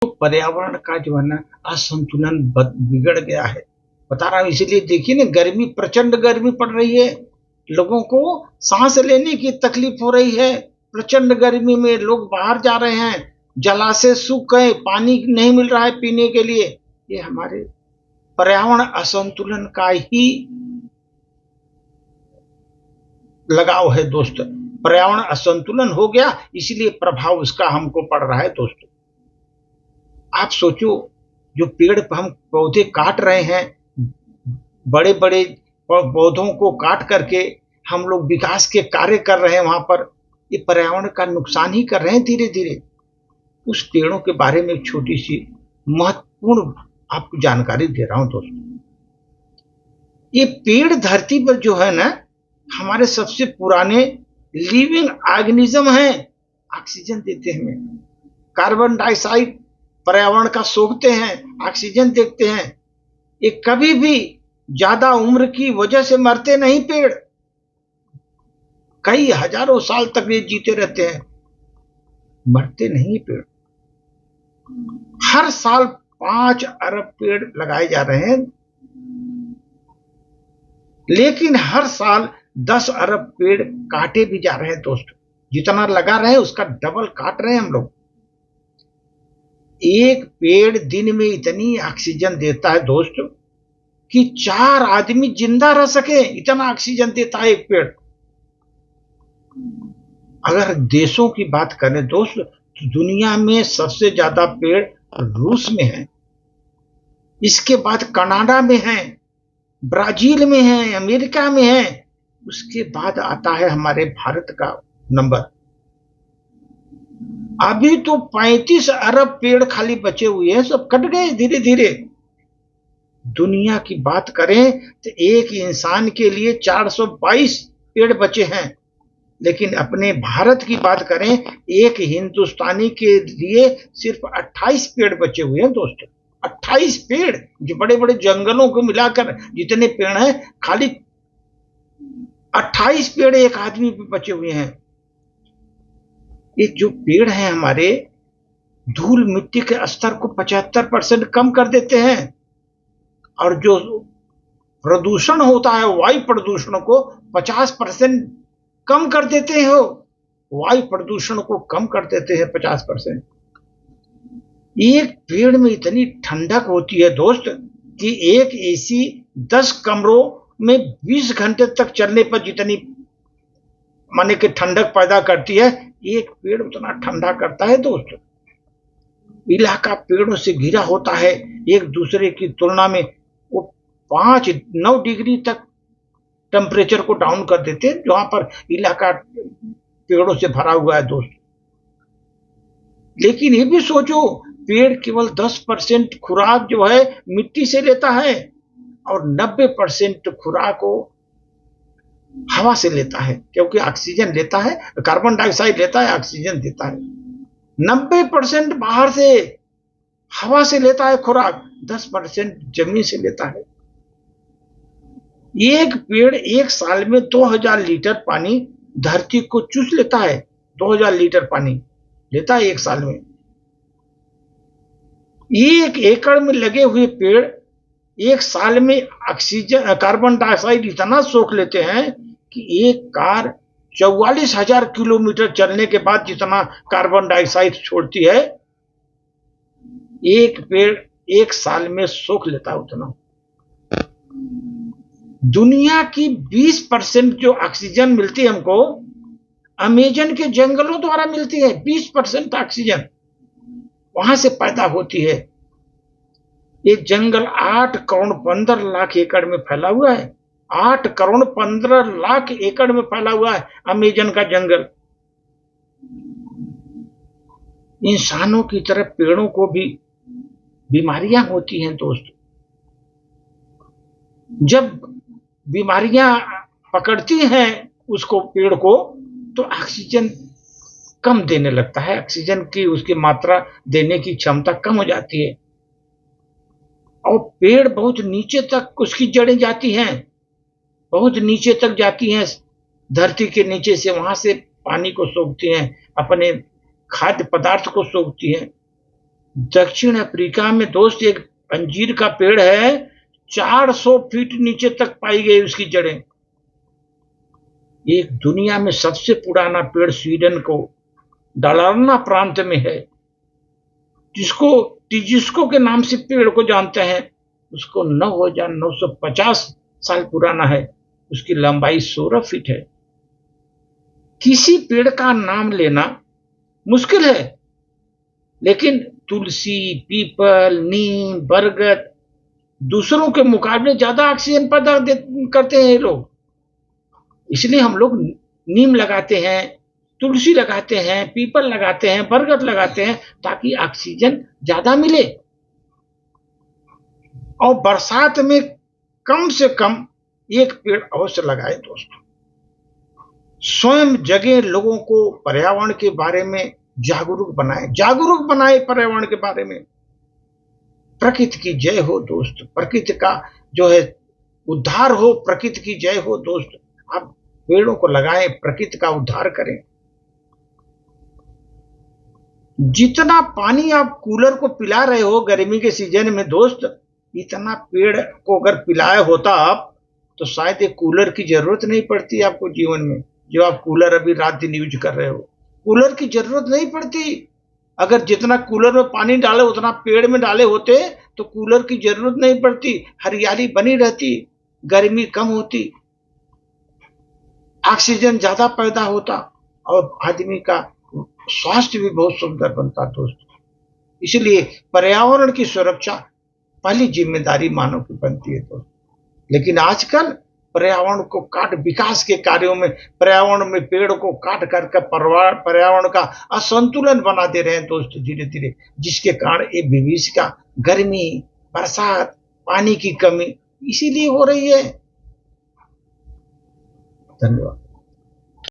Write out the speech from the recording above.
तो पर्यावरण का जो है ना असंतुलन बिगड़ गया है, बता रहा हूं। इसीलिए देखिए ना, गर्मी, प्रचंड गर्मी पड़ रही है, लोगों को सांस लेने की तकलीफ हो रही है। प्रचंड गर्मी में लोग बाहर जा रहे हैं, जलाशय सूख गए, पानी नहीं मिल रहा है पीने के लिए। ये हमारे पर्यावरण असंतुलन का ही लगाव है दोस्त। पर्यावरण असंतुलन हो गया, इसलिए प्रभाव उसका हमको पड़ रहा है दोस्तों। आप सोचो, जो पेड़ हम पौधे काट रहे हैं, बड़े बड़े पौधों को काट करके हम लोग विकास के कार्य कर रहे हैं वहां पर, ये पर्यावरण का नुकसान ही कर रहे हैं धीरे धीरे। उस पेड़ों के बारे में एक छोटी सी महत्वपूर्ण आपको जानकारी दे रहा हूं दोस्तों। ये पेड़ धरती पर जो है ना, हमारे सबसे पुराने लिविंग ऑर्गेनिज्म हैं। ऑक्सीजन देते हैं हमें, कार्बन डाइऑक्साइड पर्यावरण का सोखते हैं, ऑक्सीजन देखते हैं। ये कभी भी ज्यादा उम्र की वजह से मरते नहीं पेड़, कई हजारों साल तक ये जीते रहते हैं, मरते नहीं पेड़। हर साल 5 अरब पेड़ लगाए जा रहे हैं, लेकिन हर साल 10 अरब पेड़ काटे भी जा रहे हैं दोस्तों। जितना लगा रहे हैं उसका डबल काट रहे हैं हम लोग। एक पेड़ दिन में इतनी ऑक्सीजन देता है दोस्तों कि 4 आदमी जिंदा रह सके, इतना ऑक्सीजन देता है एक पेड़। अगर देशों की बात करें दोस्त, तो दुनिया में सबसे ज्यादा पेड़ रूस में है, इसके बाद कनाडा में है, ब्राजील में है, अमेरिका में है, उसके बाद आता है हमारे भारत का नंबर। अभी तो 35 अरब पेड़ खाली बचे हुए हैं, सब कट गए धीरे धीरे। दुनिया की बात करें तो एक इंसान के लिए 422 पेड़ बचे हैं, लेकिन अपने भारत की बात करें, एक हिंदुस्तानी के लिए सिर्फ 28 पेड़ बचे हुए हैं दोस्तों। 28 पेड़, जो बड़े बड़े जंगलों को मिलाकर जितने पेड़ हैं, खाली 28 पेड़ एक आदमी पे बचे हुए हैं। ये जो पेड़ हैं हमारे, धूल मिट्टी के स्तर को 75% कम कर देते हैं, और जो प्रदूषण होता है, वायु प्रदूषण को 50% कम कर देते हो। वायु प्रदूषण को कम कर देते हैं 50%। एक पेड़ में इतनी ठंडक होती है दोस्त कि एक एसी 10 कमरों में 20 घंटे तक चलने पर जितनी माने कि ठंडक पैदा करती है, एक पेड़ उतना ठंडा करता है दोस्त। इलाका पेड़ों से घिरा होता है, एक दूसरे की तुलना में वो 5-9 डिग्री तक टेम्परेचर को डाउन कर देते हैं, जहां पर इलाका पेड़ों से भरा हुआ है दोस्त। लेकिन ये भी सोचो, पेड़ केवल 10% खुराक जो है मिट्टी से लेता है, और 90% खुराक को हवा से लेता है, क्योंकि ऑक्सीजन लेता है, कार्बन डाइऑक्साइड लेता है, ऑक्सीजन देता है। 90% बाहर से हवा से लेता है खुराक, 10% जमीन से लेता है। एक पेड़ एक साल में 2000 लीटर पानी धरती को चूस लेता है। 2000 लीटर पानी लेता है एक साल में। 1 एकड़ में लगे हुए पेड़ एक साल में ऑक्सीजन, कार्बन डाइऑक्साइड इतना सोख लेते हैं कि एक कार 44,000 किलोमीटर चलने के बाद जितना कार्बन डाइऑक्साइड छोड़ती है, एक पेड़ एक साल में सोख लेता है उतना। दुनिया की 20% जो ऑक्सीजन मिलती है हमको, अमेजन के जंगलों द्वारा मिलती है। 20% ऑक्सीजन वहां से पैदा होती है। ये जंगल 8 करोड़ 15 लाख एकड़ में फैला हुआ है। 8 करोड़ 15 लाख एकड़ में फैला हुआ है अमेजन का जंगल। इंसानों की तरह पेड़ों को भी बीमारियां होती हैं दोस्त। जब बीमारियां पकड़ती हैं उसको, पेड़ को, तो ऑक्सीजन कम देने लगता है, ऑक्सीजन की उसकी मात्रा देने की क्षमता कम हो जाती है, और पेड़ बहुत नीचे तक उसकी जड़ें जाती हैं, बहुत नीचे तक जाती हैं, धरती के नीचे से, वहां से पानी को सोखती हैं, अपने खाद्य पदार्थ को सोखती हैं। दक्षिण अफ्रीका में दोस्त एक अंजीर का पेड़ है, 400 फीट नीचे तक पाई गई उसकी जड़ें। एक दुनिया में सबसे पुराना पेड़ स्वीडन को डालारना प्रांत में है, जिसको टिजिस्को के नाम से पेड़ को जानते हैं। उसको 9,950 साल पुराना है। उसकी लंबाई 16 फीट है। किसी पेड़ का नाम लेना मुश्किल है, लेकिन तुलसी, पीपल, नीम, बरगद दूसरों के मुकाबले ज्यादा ऑक्सीजन पैदा करते हैं ये लोग। इसलिए हम लोग नीम लगाते हैं, तुलसी लगाते हैं, पीपल लगाते हैं, बरगद लगाते हैं, ताकि ऑक्सीजन ज्यादा मिले। और बरसात में कम से कम एक पेड़ अवश्य लगाए दोस्तों। स्वयं जगह लोगों को पर्यावरण के बारे में जागरूक बनाए पर्यावरण के बारे में। प्रकृति की जय हो दोस्त, प्रकृति का जो है उद्धार हो, प्रकृति की जय हो दोस्त। आप पेड़ों को लगाएं, प्रकृति का उद्धार करें। जितना पानी आप कूलर को पिला रहे हो गर्मी के सीजन में दोस्त, इतना पेड़ को अगर पिलाया होता आप, तो शायद एक कूलर की जरूरत नहीं पड़ती आपको जीवन में। जो आप कूलर अभी रात दिन यूज कर रहे हो, कूलर की जरूरत नहीं पड़ती। अगर जितना कूलर में पानी डाले उतना पेड़ में डाले होते तो कूलर की जरूरत नहीं पड़ती, हरियाली बनी रहती, गर्मी कम होती, ऑक्सीजन ज्यादा पैदा होता और आदमी का स्वास्थ्य भी बहुत सुंदर बनता दोस्तों। इसलिए पर्यावरण की सुरक्षा पहली जिम्मेदारी मानव की बनती है दोस्तों। लेकिन आजकल पर्यावरण को काट, विकास के कार्यों में पर्यावरण में पेड़ को काट करके पर्यावरण का असंतुलन बना दे रहे हैं दोस्तों धीरे धीरे, जिसके कारण ये विभीषिका, गर्मी, बरसात, पानी की कमी इसीलिए हो रही है। धन्यवाद।